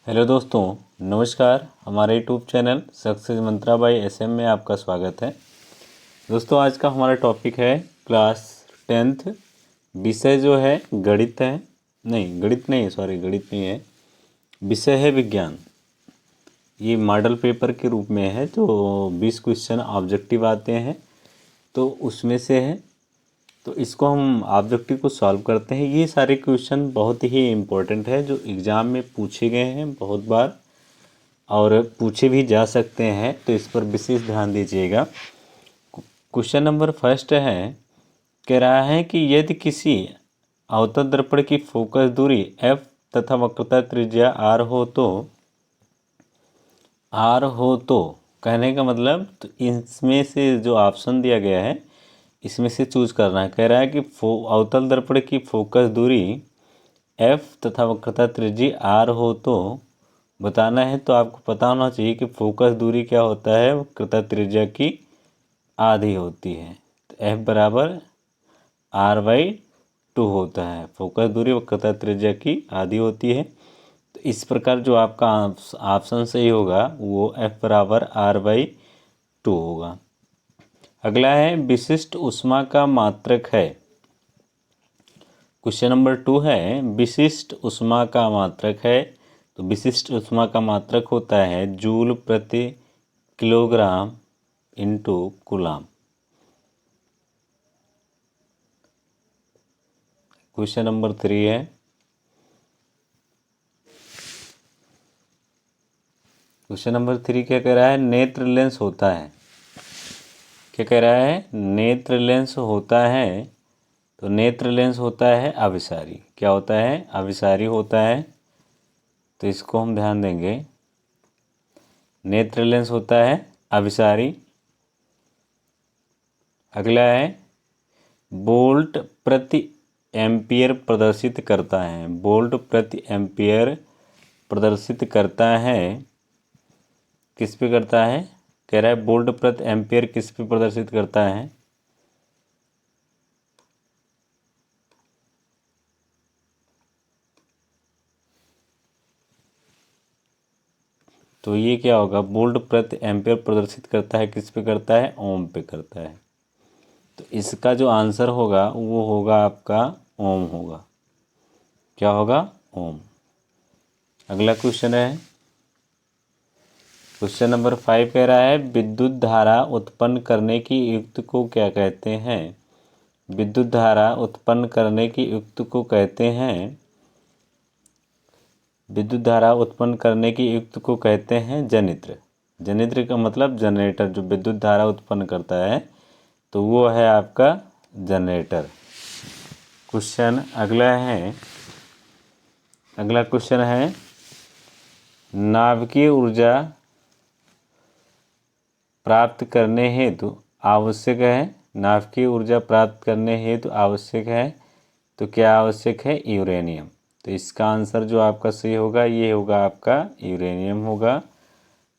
Hello दोस्तों, नमस्कार। हमारे यूट्यूब चैनल सक्सेस मंत्रा बाय एसएम में आपका स्वागत है। दोस्तों, आज का हमारा टॉपिक है क्लास 10th। विषय जो है गणित है। नहीं, गणित नहीं है, सॉरी, गणित नहीं है। विषय है विज्ञान। ये मॉडल पेपर के रूप में है, जो 20 क्वेश्चन ऑब्जेक्टिव आते हैं, तो उसमें से है। तो इसको हम ऑब्जेक्टिव को सॉल्व करते हैं। ये सारे क्वेश्चन बहुत ही इम्पोर्टेंट है, जो एग्ज़ाम में पूछे गए हैं बहुत बार और पूछे भी जा सकते हैं, तो इस पर विशेष ध्यान दीजिएगा। क्वेश्चन नंबर फर्स्ट है, कह रहा है कि यदि किसी अवतल दर्पण की फोकस दूरी f तथा वक्रता त्रिज्या r हो तो कहने का मतलब, तो इसमें से जो ऑप्शन दिया गया है इसमें से चूज करना है। कह रहा है कि अवतल दर्पण की फोकस दूरी f तथा वक्रता त्रिज्या r हो तो बताना है। तो आपको पता होना चाहिए कि फोकस दूरी क्या होता है, वक्रता त्रिज्या की आधी होती है। तो f बराबर r/2 होता है। फोकस दूरी वक्रता त्रिज्या की आधी होती है। तो इस प्रकार जो आपका ऑप्शन सही होगा वो f बराबर r/2 होगा। अगला है, विशिष्ट ऊष्मा का मात्रक है। क्वेश्चन नंबर 2 है, विशिष्ट ऊष्मा का मात्रक है। तो विशिष्ट ऊष्मा का मात्रक होता है जूल प्रति kilogram into coulomb. Question number 3 है, क्वेश्चन नंबर 3 क्या कह रहा है, नेत्र लेंस होता है। क्या कह रहा है, नेत्र लेंस होता है। तो नेत्र लेंस होता है अभिसारी। क्या होता है, अभिसारी होता है। तो इसको हम ध्यान देंगे। नेत्र लेंस होता है अभिसारी। अगला है, वोल्ट प्रति एम्पियर प्रदर्शित करता है। वोल्ट प्रति एम्पियर प्रदर्शित करता है, किस पे करता है। कह रहा है वोल्ट प्रति एम्पियर किस पे प्रदर्शित करता है। तो ये क्या होगा, वोल्ट प्रति एम्पियर प्रदर्शित करता है किस पे करता है, ओम पे करता है। तो इसका जो आंसर होगा वो होगा आपका ओम होगा। क्या होगा, ओम। अगला क्वेश्चन है, क्वेश्चन नंबर 5 कह रहा है, विद्युत धारा उत्पन्न करने की युक्ति को क्या कहते हैं। विद्युत धारा उत्पन्न करने की युक्ति को कहते हैं, विद्युत धारा उत्पन्न करने की युक्ति को कहते हैं जनित्र। जनित्र का मतलब जनरेटर। जो विद्युत धारा उत्पन्न करता है तो वो है आपका जनरेटर। क्वेश्चन अगला है, अगला क्वेश्चन है, नाभिकीय ऊर्जा प्राप्त करने हेतु आवश्यक है। नाभिकीय ऊर्जा प्राप्त करने हेतु आवश्यक है। तो क्या आवश्यक है, यूरेनियम। तो इसका आंसर जो आपका सही होगा ये होगा आपका यूरेनियम होगा।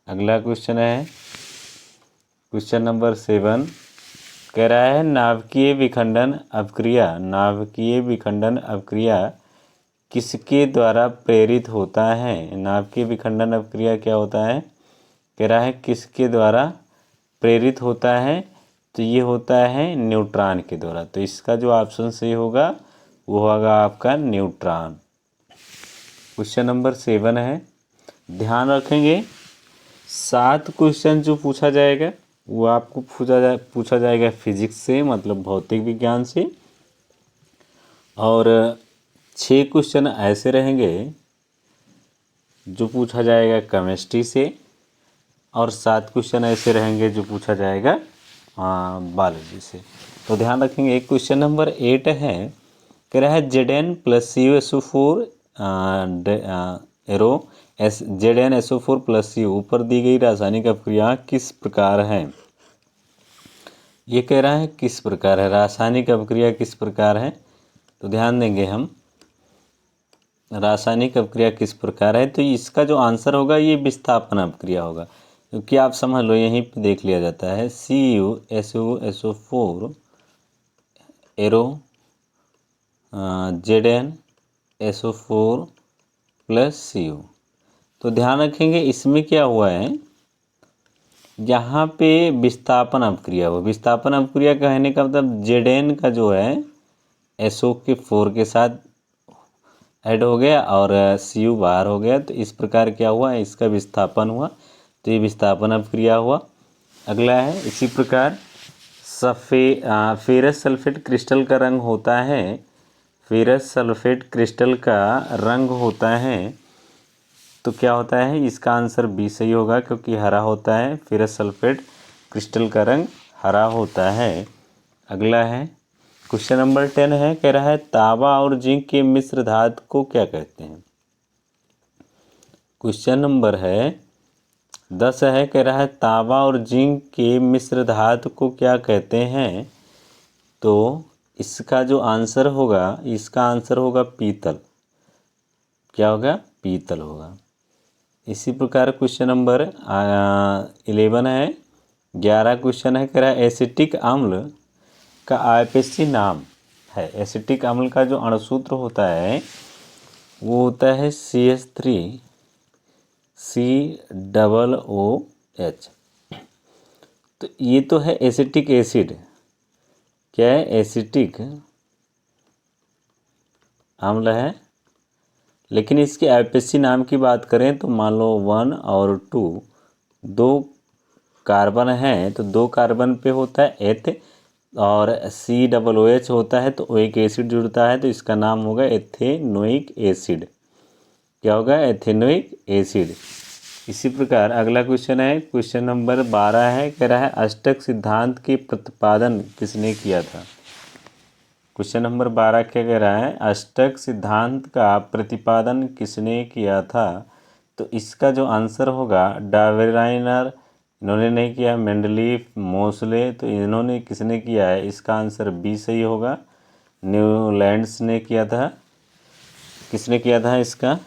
अगला क्वेश्चन है, क्वेश्चन नंबर 7 कह रहा है, नाभिकीय विखंडन अपक्रिया, नाभिकीय विखंडन अपक्रिया किसके द्वारा प्रेरित होता है। नाभिकीय विखंडन अपक्रिया क्या होता है, कह रहा है किसके द्वारा प्रेरित होता है। तो ये होता है न्यूट्रॉन के द्वारा। तो इसका जो ऑप्शन सही होगा वो होगा आपका न्यूट्रॉन। क्वेश्चन नंबर 7 है, ध्यान रखेंगे 7 क्वेश्चन जो पूछा जाएगा वो आपको पूछा जाएगा फिजिक्स से, मतलब भौतिक विज्ञान से। और 6 क्वेश्चन ऐसे रहेंगे जो पूछा जाएगा केमिस्ट्री से। और 7 क्वेश्चन ऐसे रहेंगे जो पूछा जाएगा बायोलॉजी से। तो ध्यान रखेंगे। एक क्वेश्चन नंबर 8 है, कह रहा है ZnCuSO4 एरो ZnSO4 ऊपर दी गई रासायनिक अपक्रिया किस प्रकार है। ये कह रहा है किस प्रकार है, रासायनिक अपक्रिया किस प्रकार है। तो ध्यान देंगे हम, रासायनिक अपक्रिया किस प्रकार है। तो इसका जो आंसर होगा ये विस्थापन अपक्रिया होगा, क्योंकि आप समझ लो यहीं पे देख लिया जाता है CuSO4 एरो ZnSO4 + Cu। तो ध्यान रखेंगे इसमें क्या हुआ है, यहाँ पे विस्थापन अपक्रिया हुआ। विस्थापन अपक्रिया कहने का मतलब Zn का जो है SO4 के साथ ऐड हो गया और Cu बाहर हो गया, तो इस प्रकार क्या हुआ, इसका विस्थापन हुआ, तो ये विस्थापन अपक्रिया हुआ। अगला है इसी प्रकार फेरस सल्फेट क्रिस्टल का रंग होता है, फेरस सल्फेट क्रिस्टल का रंग होता है, तो क्या होता है, इसका आंसर बी सही होगा क्योंकि हरा होता है। फेरस सल्फेट क्रिस्टल का रंग हरा होता है। अगला है क्वेश्चन नंबर 10 है, कह रहा है तांबा और जिंक के मिश्र धातु को क्या कहते हैं। क्वेश्चन नंबर है 10 है, कह रहा है तांबा और जिंक के मिश्र धातु को क्या कहते हैं। तो इसका जो आंसर होगा, इसका आंसर होगा पीतल। क्या होगा, पीतल होगा। इसी प्रकार क्वेश्चन नंबर 11 है, 11 क्वेश्चन है, कह रहा है एसिटिक अम्ल का आईपीएसी नाम है। एसिटिक अम्ल का जो अणुसूत्र होता है वो होता है CH3COOH। तो ये तो है एसिटिक एसिड, क्या है, एसिटिक अम्ल है, लेकिन इसके आईपीएसी नाम की बात करें तो मान लो 1 और 2 दो कार्बन हैं, तो 2 कार्बन पे होता है एथ, और COOH होता है तो वो एक एसिड जुड़ता है, तो इसका नाम होगा एथेनोइक एसिड। क्या होगा, एथेनोइक एसिड। इसी प्रकार अगला क्वेश्चन है, क्वेश्चन नंबर 12 है, कह रहा है अष्टक सिद्धांत के प्रतिपादन किसने किया था। क्वेश्चन नंबर 12 क्या कह रहा है, अष्टक सिद्धांत का प्रतिपादन किसने किया था। तो इसका जो आंसर होगा डावेराइनर, इन्होंने नहीं किया, मेंडलीफ, मोसले, तो इन्होंने किसने किया है, इसका आंसर बी सही होगा, न्यूलैंड्स ने किया था। किसने किया था, इसका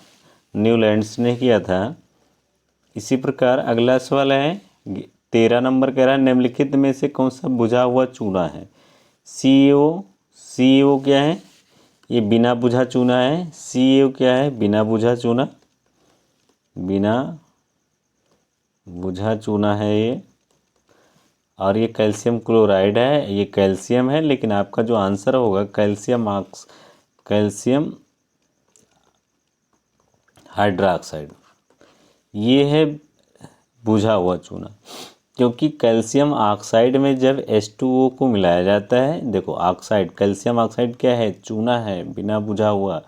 न्यूलैंड्स ने किया था। इसी प्रकार अगला सवाल है 13 नंबर, कह रहा है निम्नलिखित में से कौन सा बुझा हुआ चूना है। CO क्या है, ये बिना बुझा चूना है। CO क्या है, बिना बुझा चूना, बिना बुझा चूना है ये। और ये कैल्शियम क्लोराइड है, ये कैल्शियम है, लेकिन आपका जो आंसर होगा कैल्शियम हाइड्रोक्साइड, ये है बुझा हुआ चूना। क्योंकि कैल्शियम ऑक्साइड में जब H2O को मिलाया जाता है, देखो ऑक्साइड, कैल्शियम ऑक्साइड क्या है, चूना है बिना बुझा हुआ,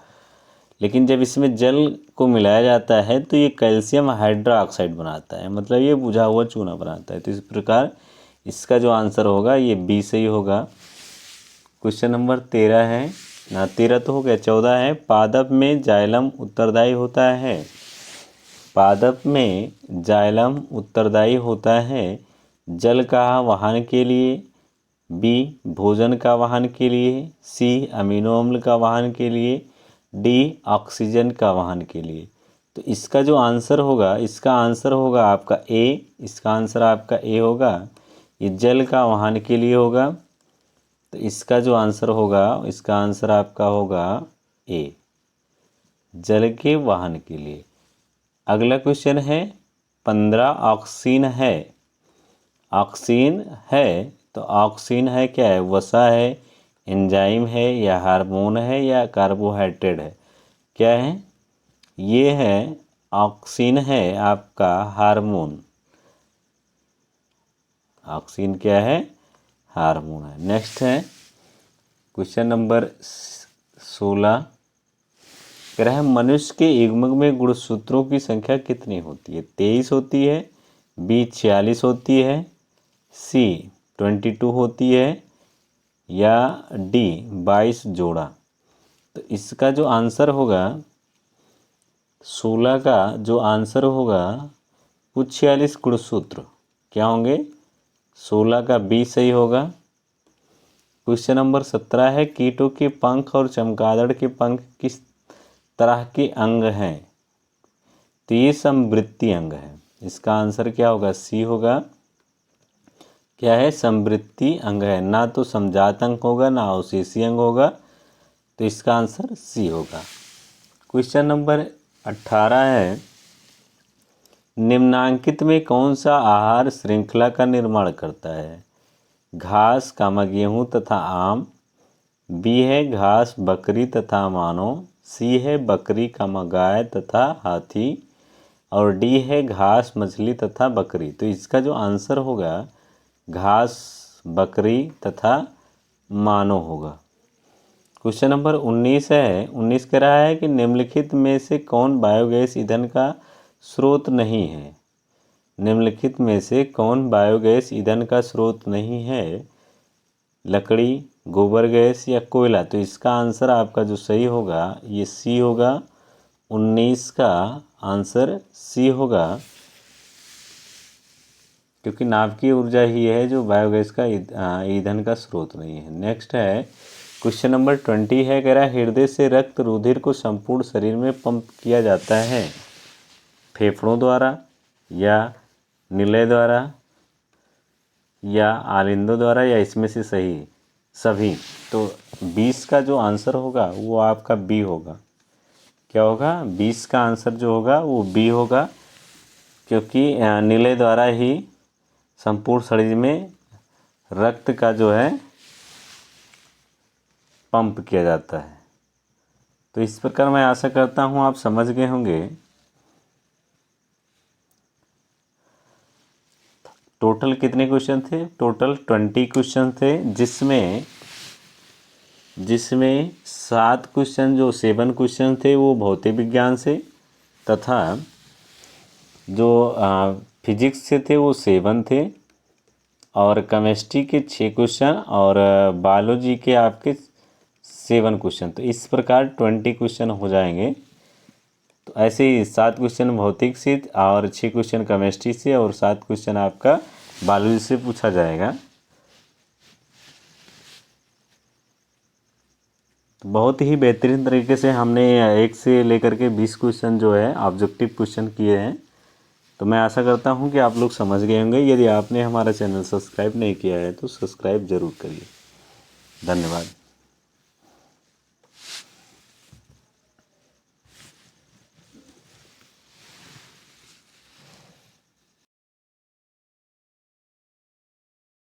लेकिन जब इसमें जल को मिलाया जाता है तो ये कैल्शियम हाइड्रोक्साइड बनाता है, मतलब ये बुझा हुआ चूना बनाता है। तो इस प्रकार इसका जो आंसर होगा ये बी सही होगा। क्वेश्चन नंबर 13 है, ना 13 तो हो गया, 14 है, पादप में जाइलम उत्तरदायी होता है। पादप में जाइलम उत्तरदायी होता है जल का वहन के लिए, बी भोजन का वहन के लिए, सी अमीनो अम्ल का वहन के लिए, डी ऑक्सीजन का वहन के लिए। तो इसका जो आंसर होगा, इसका आंसर होगा आपका ए, इसका आंसर आपका ए होगा, ये जल का वहन के लिए होगा। तो इसका जो आंसर होगा, इसका आंसर आपका होगा ए, जल के वहन के लिए। अगला क्वेश्चन है 15, ऑक्सीन है। ऑक्सीन है तो ऑक्सीन है क्या है, वसा है, एंजाइम है, या हार्मोन है, या कार्बोहाइड्रेट है। क्या है, ये है ऑक्सीन है आपका हार्मोन। ऑक्सीन क्या है, हार्मोन है। नेक्स्ट है क्वेश्चन नंबर 16, कह रहा है मनुष्य के युग्मक में गुणसूत्रों की संख्या कितनी होती है। 23 होती है, बी 46 होती है, सी 22 होती है, या डी 22 जोड़ा। तो इसका जो आंसर होगा 16 का जो आंसर होगा वो 46 गुणसूत्र क्या होंगे, 16 का बी सही होगा। क्वेश्चन नंबर 17 है, कीटों के पंख और चमगादड़ के पंख किस तरह के अंग हैं। तो ये समवृत्ति अंग है। इसका आंसर क्या होगा, सी होगा। क्या है, समवृत्ति अंग है, ना तो समजात अंग होगा ना अवशेषी अंग होगा, तो इसका आंसर सी होगा। क्वेश्चन नंबर 18 है, निम्नांकित में कौन सा आहार श्रृंखला का निर्माण करता है? घास, गेहूँ तथा आम। बी है घास, बकरी तथा मानव। सी है बकरी, गाय तथा हाथी। और डी है घास, मछली तथा बकरी। तो इसका जो आंसर होगा घास, बकरी तथा मानव होगा। क्वेश्चन नंबर 19 है। 19 कह रहा है कि निम्नलिखित में से कौन बायोगैस ईंधन का स्रोत नहीं है? निम्नलिखित में से कौन बायोगैस ईंधन का स्रोत नहीं है? लकड़ी, गोबर गैस या कोयला? तो इसका आंसर आपका जो सही होगा ये सी होगा। 19 का आंसर सी होगा, क्योंकि नाभिकीय ऊर्जा ही है जो बायोगैस का ईंधन का स्रोत नहीं है। नेक्स्ट है क्वेश्चन नंबर 20 है। कह रहा है हृदय से रक्त रुधिर को संपूर्ण शरीर में पंप किया जाता है फेफड़ों द्वारा या निलय द्वारा या आलिंदों द्वारा या इसमें से सही सभी? तो 20 का जो आंसर होगा वो आपका बी होगा। क्या होगा? 20 का आंसर जो होगा वो बी होगा, क्योंकि निलय द्वारा ही संपूर्ण शरीर में रक्त का जो है पंप किया जाता है। तो इस प्रकार मैं आशा करता हूँ आप समझ गए होंगे। टोटल कितने क्वेश्चन थे? टोटल 20 क्वेश्चन थे, जिसमें 7 क्वेश्चन जो 7 क्वेश्चन थे वो भौतिक विज्ञान से, तथा जो फिजिक्स से थे वो 7 थे, और केमिस्ट्री के 6 क्वेश्चन और बायोलॉजी के आपके 7 क्वेश्चन। तो इस प्रकार 20 क्वेश्चन हो जाएंगे। तो ऐसे ही 7 क्वेश्चन भौतिक से और 6 क्वेश्चन केमिस्ट्री से और 7 क्वेश्चन आपका बायोलॉजी से पूछा जाएगा। तो बहुत ही बेहतरीन तरीके से हमने 1 से लेकर के 20 क्वेश्चन जो है ऑब्जेक्टिव क्वेश्चन किए हैं। तो मैं आशा करता हूं कि आप लोग समझ गए होंगे। यदि आपने हमारा चैनल सब्सक्राइब नहीं किया है तो सब्सक्राइब ज़रूर करिए। धन्यवाद।